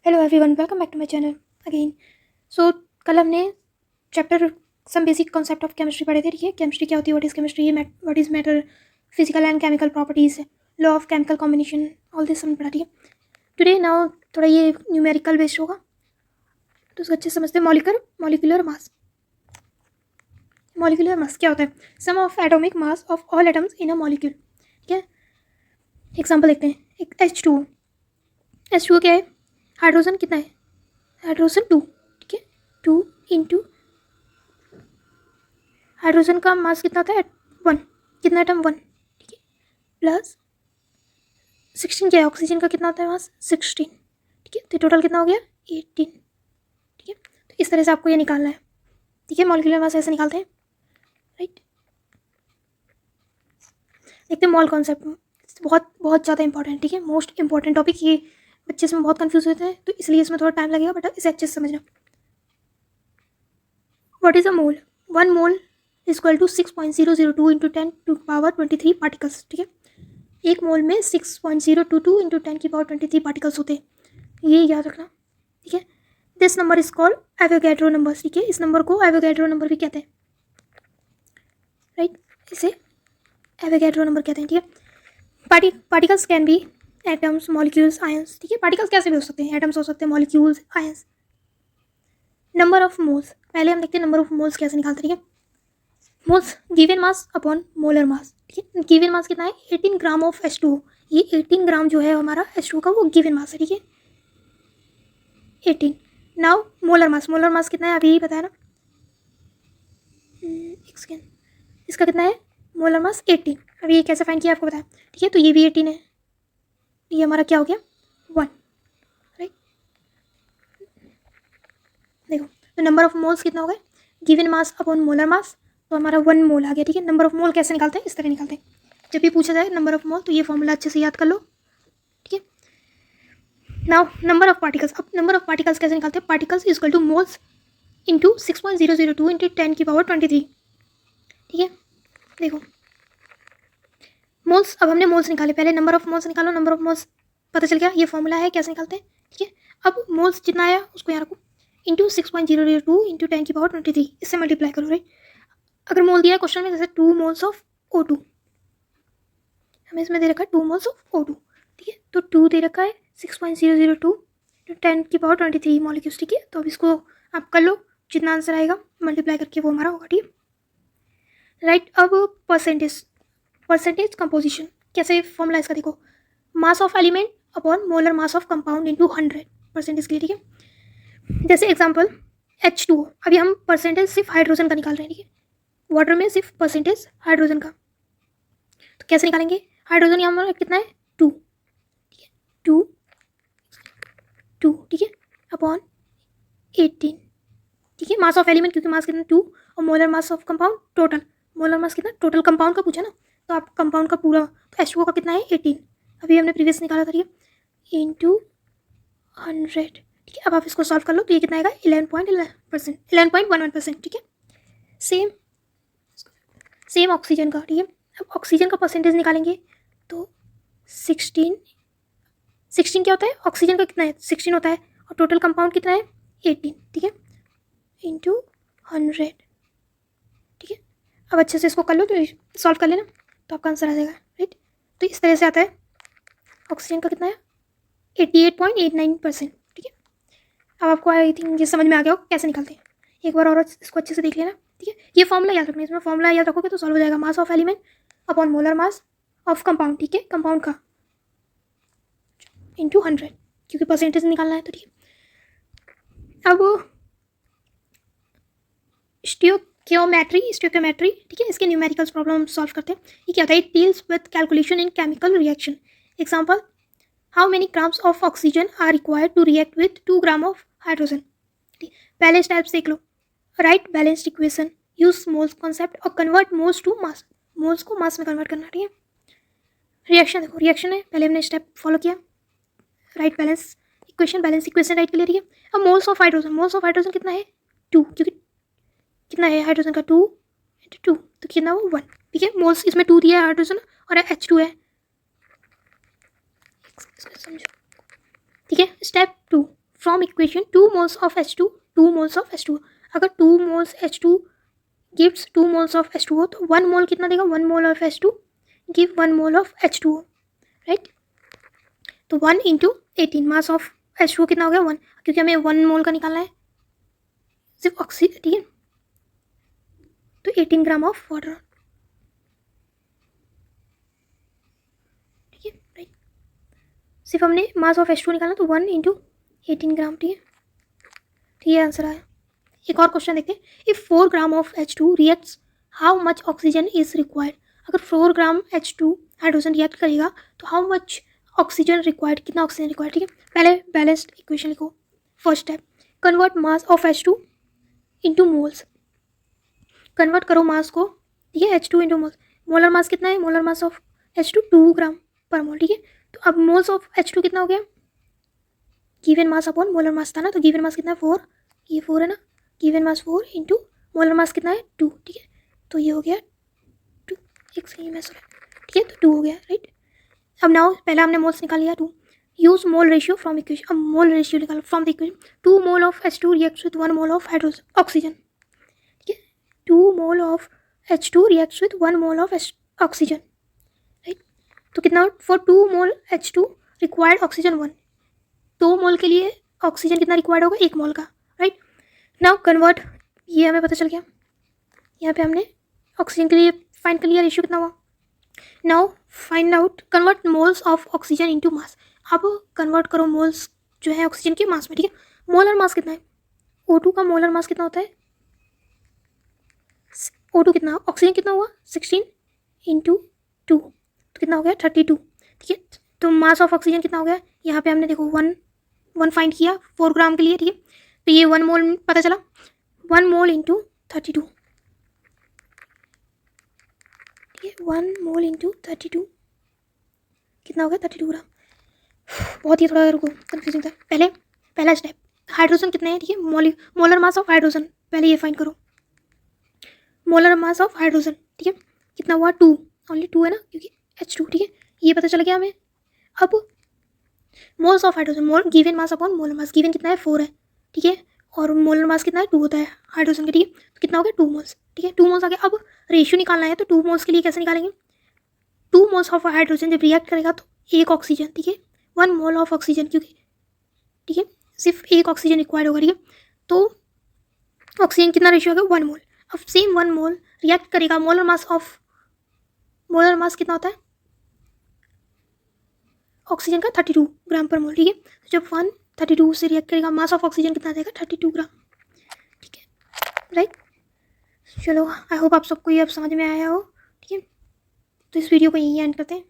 Hello everyone, welcome back to my channel again. So कल हमने chapter some basic concept of chemistry पढ़े थे। ठीक है, केमिस्ट्री क्या होती है, what is chemistry, what is matter, physical and chemical properties, law of chemical combination, all this हमने पढ़ा। ठीक है, टुडे नाउ थोड़ा ये न्यूमेरिकल बेस्ड होगा तो उसको अच्छे से समझते हैं। Molecular mass. मॉलिक्यूलर मास क्या होता है? Sum of atomic mass of all atoms in a molecule. ठीक है, एग्जाम्पल देखते हैं। एक H2O क्या है? हाइड्रोजन कितना है? हाइड्रोजन 2। ठीक है, 2 इंटू हाइड्रोजन का मास कितना होता है? 1। कितना एटम? 1। ठीक है, प्लस 16 क्या है? ऑक्सीजन का कितना होता है मास? 16। ठीक है, तो टोटल कितना हो गया? 18। ठीक है, तो इस तरह से आपको ये निकालना है। ठीक है, मॉलिक्यूलर मास ऐसे निकालते हैं, राइट। देखते हैं मोल कॉन्सेप्ट, बहुत बहुत ज़्यादा इंपॉर्टेंट। ठीक है, मोस्ट इंपॉर्टेंट टॉपिक। ये बच्चे इसमें बहुत कंफ्यूज होते हैं तो इसलिए इसमें थोड़ा टाइम लगेगा, बट इसे अच्छे से समझना। What is a mole? 1 mole equal to 6.002 into 10⁻23 particles. ठीक है, एक मोल में 6.022 इंटू 10⁻23 पार्टिकल्स होते हैं, ये याद रखना। ठीक है, this number is called Avogadro number. ठीक है, इस नंबर को एवोगैड्रो नंबर भी कहते हैं, राइट। इसे एवोगैड्रो नंबर कहते हैं। ठीक है, particles can be atoms, molecules, ions. ठीक है, पार्टिकल्स कैसे भी हो सकते हैं? एटम्स हो सकते हैं, molecules, ions. Number of moles, पहले हम देखते हैं नंबर ऑफ मोल्स कैसे निकालते हैं। ठीक है, moles given mass upon molar mass. ठीक है, गिवन मास कितना है? 18 ग्राम ऑफ H2O। ये 18 ग्राम जो है हमारा H2O का, वो गिवन मास है। ठीक है, 18। नाउ मोलर मास कितना है? अभी ही बताया ना। एक सेकेंड, इसका कितना है? Molar mass 18। अभी ये कैसे फाइंड किया आपको बताया। ठीक है, तो ये भी 18 है, ये हमारा क्या हो गया? 1, राइट। देखो, तो नंबर ऑफ मोल्स कितना हो गया? Given mass upon molar mass, तो हमारा 1 मोल आ गया। ठीक है, नंबर ऑफ मोल कैसे निकालते हैं? इस तरह निकालते हैं। जब भी पूछा जाए नंबर ऑफ मोल तो ये फॉर्मूला अच्छे से याद कर लो। ठीक है, नाउ नंबर ऑफ पार्टिकल्स। अब नंबर ऑफ पार्टिकल्स कैसे निकालते हैं? Particles equal two moles into 6.002 into 10⁻23। ठीक है, देखो मोल्स, अब हमने मोल्स निकाले, पहले नंबर ऑफ मोल्स निकालो। नंबर ऑफ मोल्स पता चल गया, ये फॉर्मूला है कैसे निकालते हैं। ठीक है, अब मोल्स जितना आया उसको यहाँ रखो, इंटू 6.002 इंटू 10⁻23, इससे मल्टीप्लाई करो, राइट। अगर मोल दिया है क्वेश्चन में, जैसे 2 मोल्स ऑफ O2, हमें इसमें दे रखा है 2 मोल्स ऑफ O2। ठीक है, तो 2 दे रखा है 6.002 इंटू 10⁻23 मॉलिक्यूल्स। ठीक है, तो अब इसको आप कर लो, जितना आंसर आएगा मल्टीप्लाई करके वो हमारा होगा। ठीक है, राइट। अब परसेंटेज कंपोजिशन, कैसे फॉर्मूला इसका देखो, mass of element upon molar mass of compound into 100 percentage के लिए। ठीक है, जैसे एग्जांपल H2O, अभी हम परसेंटेज सिर्फ हाइड्रोजन का निकाल रहे हैं। ठीक है, वाटर में सिर्फ परसेंटेज हाइड्रोजन का, तो कैसे निकालेंगे? हाइड्रोजन यहाँ हमारा कितना है? 2। ठीक है, 2 ठीक है, अपॉन 18। ठीक है, मास ऑफ एलिमेंट, क्योंकि मास कितना 2, और molar mass of compound total, molar mass कितना? टोटल कंपाउंड का पूछा ना, तो आप कंपाउंड का पूरा, तो H2O का कितना है? 18। अभी हमने प्रीवियस निकाला था। ठीक है, इंटू 100। ठीक है, अब आप इसको सॉल्व कर लो, तो ये कितना आएगा? 11.11%, 11.11%। ठीक है, सेम ऑक्सीजन का। ठीक है, अब ऑक्सीजन का परसेंटेज निकालेंगे तो 16 क्या होता है? ऑक्सीजन का कितना है? 16 होता है, और टोटल कंपाउंड कितना है? 18। ठीक है, इंटू 100। ठीक है, अब अच्छे से इसको कर लो, तो सॉल्व कर लेना, तो आपका आंसर आ जाएगा, राइट। तो इस तरह से आता है। ऑक्सीजन का कितना है? 88.89%। ठीक है, अब आपको आई थिंक ये समझ में आ गया हो कैसे निकालते हैं। एक बार और इसको अच्छे से देख लेना। ठीक है, ये फॉर्मूला याद रखना, इसमें फॉर्मूला याद रखोगे तो सॉल्व हो जाएगा। Mass of element upon molar mass of compound. ठीक है, कंपाउंड का इंटू 100, क्योंकि परसेंटेज निकालना है। तो ठीक है, अब स्टोइकियोमेट्री। ठीक है, इसके न्यूमेरिकल्स प्रॉब्लम सॉल्व करते हैं। ये क्या होता है? It deals with calculation in chemical reaction. Example, how many grams of oxygen are required to react with 2 gram of hydrogen. पहले स्टेप्स देख लो, write balanced equation, use moles concept और convert moles to mass. Moles को mass में convert करना। ठीक है, reaction देखो, रिएक्शन है, पहले हमने स्टेप फॉलो किया, राइट बैलेंस इक्वेशन राइट के लिए। ठीक है, अब मोल्स ऑफ हाइड्रोजन कितना है? 2, क्योंकि कितना है हाइड्रोजन का? 2 इंटू 2, तो कितना वो 1। ठीक है, मोल्स इसमें 2 दिया है हाइड्रोजन, और H2 है। समझो। ठीक है, step 2, from equation 2 moles of H2, 2 moles of H2। अगर 2 moles H2 gives 2 moles of H2O तो 1 mole कितना देगा, 1 mole of H2 give 1 mole of H2O, right. तो 1 इंटू 18 मास ऑफ H2O कितना हो गया 1, क्योंकि हमें 1 मोल का निकालना है सिर्फ ऑक्सीजन, ठीक है। तो 18 ग्राम ऑफ वाटर, ठीक है, राइट। सिर्फ हमने मास ऑफ H2O निकालना तो 1 इंटू 18 ग्राम, ठीक है, ठीक है, आंसर आया। एक और क्वेश्चन देखते हैं, if 4 gram of H2 reacts how much oxygen is required. अगर 4 ग्राम H2 हाइड्रोजन रिएक्ट करेगा तो हाउ मच ऑक्सीजन रिक्वायर्ड, कितना ऑक्सीजन रिक्वायर्ड, ठीक है। पहले बैलेंस्ड इक्वेशन लिखो। First step, convert mass of H2 into moles. Convert करो मास को, ठीक है, H2 into moles. Molar mass कितना है, मोलर मास ऑफ H2 2 ग्राम पर मोल, ठीक है। तो अब मोल्स ऑफ H2 कितना हो गया, given mass upon molar mass था ना, तो गिवन मास कितना है 4, ये 4 है ना, given mass 4 into molar mass कितना है 2, ठीक है। तो ये हो गया 2, एक सेकेंड में सॉरी, ठीक है, तो 2 हो गया, राइट। अब नाउ पहला हमने मोल्स निकाल लिया 2, use mole ratio from equation. अब मोल रेशियो निकालो from the equation, 2 mole of H2 reacts with 1 mole of hydrogen oxygen, ठीक है। 2 mole of H2 reacts with 1 mole of oxygen, right. तो कितना, for 2 mole H2 required oxygen 1, 2 मोल के लिए oxygen कितना required होगा, 1 मोल का, राइट। नाउ कन्वर्ट, ये हमें पता चल गया, यहाँ पे हमने ऑक्सीजन के लिए फाइंड कर लिया रेशियो कितना हुआ। Now find out, convert moles of oxygen into mass. अब कन्वर्ट करो मोल्स जो है ऑक्सीजन के मास में, ठीक है। मोलर मास कितना है, O2 का मोलर मास कितना होता है, O2 कितना, ऑक्सीजन कितना हुआ 16 इंटू 2, तो कितना हो गया 32, ठीक है। तो मास ऑफ ऑक्सीजन कितना हो गया, यहाँ पे हमने देखो 1 फाइंड किया 4 ग्राम के लिए, ठीक है। तो ये 1 मोल पता चला, 1 मोल इंटू 32, ठीक है, 1 मोल इंटू 32 कितना हो गया 32 ग्राम। बहुत ही थोड़ा रुको कन्फ्यूजिंग था। पहला स्टेप, हाइड्रोजन कितने हैं, ठीक है, मोलर मास ऑफ हाइड्रोजन पहले ये फाइंड करो, मोलर मास ऑफ हाइड्रोजन, ठीक है, कितना हुआ 2, ओनली 2 है ना, क्योंकि H2, ठीक है, ये पता चल गया हमें। अब moles of hydrogen, mole given mass upon molar mass, given कितना है 4 है, ठीक है, और मोलर मास कितना है 2 होता है हाइड्रोजन के, ठीक है। तो कितना हो गया 2 मोल्स, ठीक है, 2 मोल्स आ गया। अब रेशियो निकालना है, तो 2 मोल्स के लिए कैसे निकालेंगे, 2 मोल्स ऑफ हाइड्रोजन जब रिएक्ट करेगा तो 1 ऑक्सीजन, ठीक है, 1 मोल ऑफ ऑक्सीजन, क्योंकि ठीक है सिर्फ 1 ऑक्सीजन रिक्वायर्ड होगा, ठीक है। तो ऑक्सीजन कितना रेशियो होगा 1 मोल। अब सेम 1 मोल रिएक्ट करेगा, मोलर मास कितना होता है ऑक्सीजन का 32 ग्राम पर मोल, ठीक है। तो जब 132 से रिएक्ट करेगा, मास ऑफ ऑक्सीजन कितना देगा 32 ग्राम, ठीक है, राइट। चलो आई होप आप सबको ये अब समझ में आया हो, ठीक है। तो इस वीडियो को यहीं एंड करते हैं।